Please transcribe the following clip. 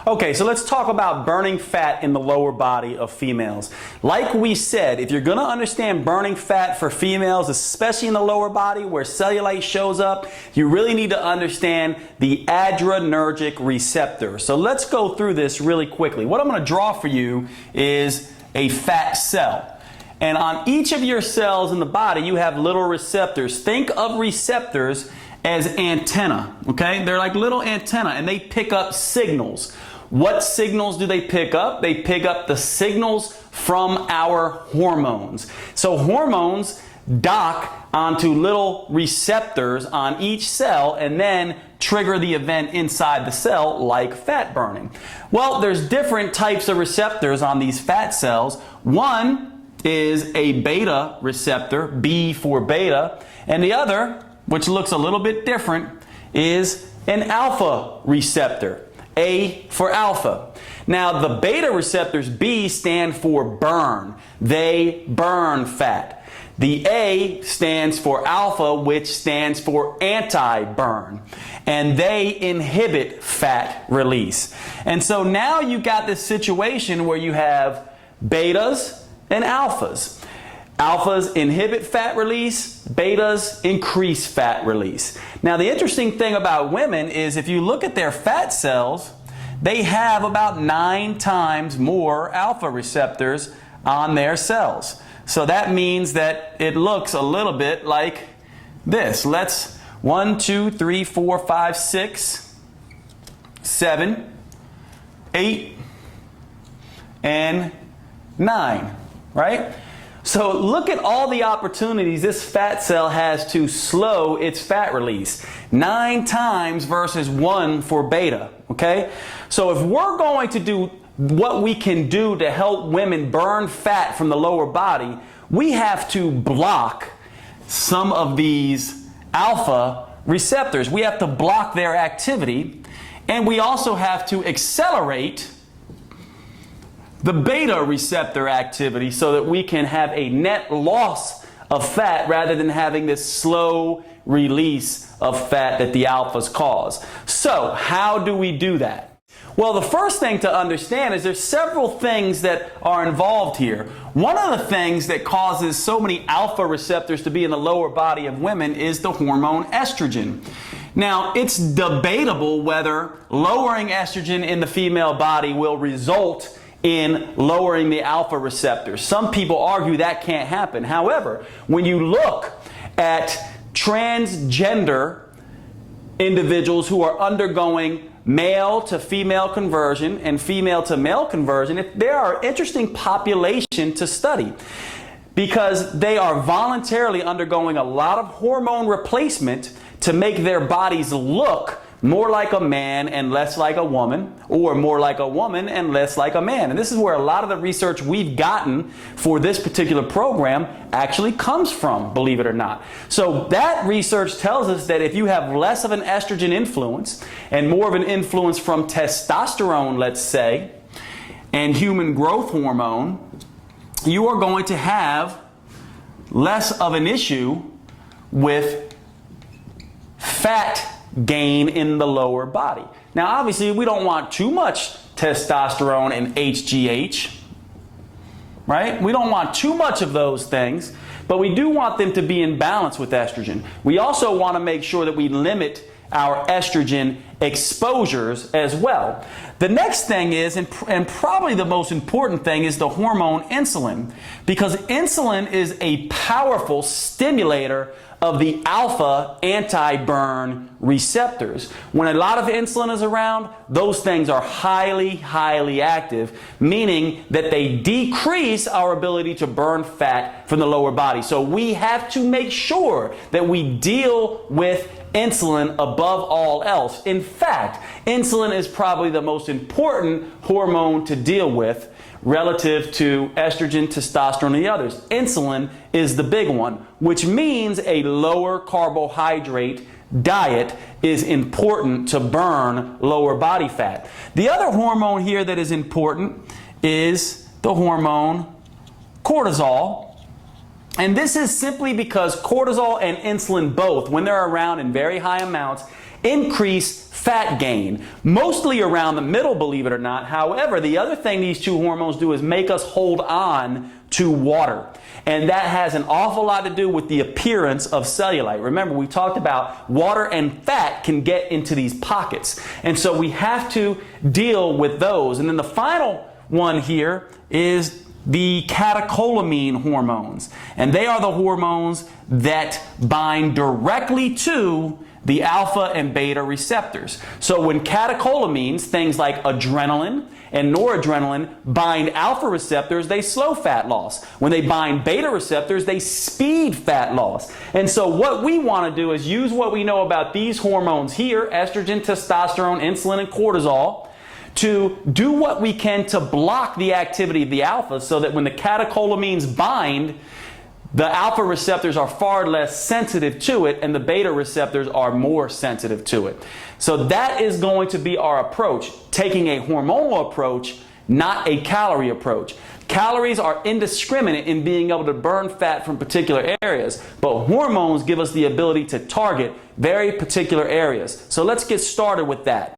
Okay, so let's talk about burning fat in the lower body of females. Like we said, if you're going to understand burning fat for females, especially in the lower body where cellulite shows up, you really need to understand the adrenergic receptor. So let's go through this really quickly. What I'm going to draw for you is a fat cell. And on each of your cells in the body, you have little receptors. Think of receptors as antenna, okay? They're like little antenna, and they pick up signals. What signals do they pick up? They pick up the signals from our hormones. So hormones dock onto little receptors on each cell and then trigger the event inside the cell like fat burning. Well, there's different types of receptors on these fat cells. One is a beta receptor, B for beta, and the other, which looks a little bit different, is an alpha receptor, A for alpha. Now the beta receptors, B, stand for burn. They burn fat. The A stands for alpha, which stands for anti-burn. And they inhibit fat release. And so now you got this situation where you have betas and alphas. Alphas inhibit fat release, betas increase fat release. Now the interesting thing about women is if you look at their fat cells, they have about 9 times more alpha receptors on their cells. So that means that it looks a little bit like this. Let's 1, 2, 3, 4, 5, 6, 7, 8, and 9, right? So look at all the opportunities this fat cell has to slow its fat release. 9 times versus 1 for beta, okay? So if we're going to do what we can do to help women burn fat from the lower body, we have to block some of these alpha receptors. We have to block their activity, and we also have to accelerate the beta receptor activity so that we can have a net loss of fat rather than having this slow release of fat that the alphas cause. So how do we do that? Well, the first thing to understand is there's several things that are involved here. One of the things that causes so many alpha receptors to be in the lower body of women is the hormone estrogen. Now, it's debatable whether lowering estrogen in the female body will result in lowering the alpha receptors. Some people argue that can't happen. However, when you look at transgender individuals who are undergoing male to female conversion and female to male conversion, there are interesting population to study because they are voluntarily undergoing a lot of hormone replacement to make their bodies look more like a man and less like a woman, or more like a woman and less like a man. And this is where a lot of the research we've gotten for this particular program actually comes from, believe it or not. So that research tells us that if you have less of an estrogen influence and more of an influence from testosterone, let's say, and human growth hormone, you are going to have less of an issue with fat gain in the lower body. Now obviously we don't want too much testosterone and HGH, right? We don't want too much of those things, but we do want them to be in balance with estrogen. We also want to make sure that we limit our estrogen exposures as well. The next thing is, and probably the most important thing, is the hormone insulin, because insulin is a powerful stimulator of the alpha anti-burn receptors. When a lot of insulin is around, those things are highly, highly active, meaning that they decrease our ability to burn fat from the lower body. So we have to make sure that we deal with insulin above all else. In fact, insulin is probably the most important hormone to deal with relative to estrogen, testosterone, and the others. Insulin is the big one, which means a lower carbohydrate diet is important to burn lower body fat. The other hormone here that is important is the hormone cortisol. And this is simply because cortisol and insulin both, when they're around in very high amounts, increase fat gain, mostly around the middle, believe it or not. However, the other thing these two hormones do is make us hold on to water. And that has an awful lot to do with the appearance of cellulite. Remember, we talked about water and fat can get into these pockets. And so we have to deal with those. And then the final one here is the catecholamine hormones. And they are the hormones that bind directly to the alpha and beta receptors. So when catecholamines, things like adrenaline and noradrenaline, bind alpha receptors, they slow fat loss. When they bind beta receptors, they speed fat loss. And so what we want to do is use what we know about these hormones here, estrogen, testosterone, insulin, and cortisol, to do what we can to block the activity of the alpha so that when the catecholamines bind, the alpha receptors are far less sensitive to it and the beta receptors are more sensitive to it. So that is going to be our approach, taking a hormonal approach, not a calorie approach. Calories are indiscriminate in being able to burn fat from particular areas, but hormones give us the ability to target very particular areas. So let's get started with that.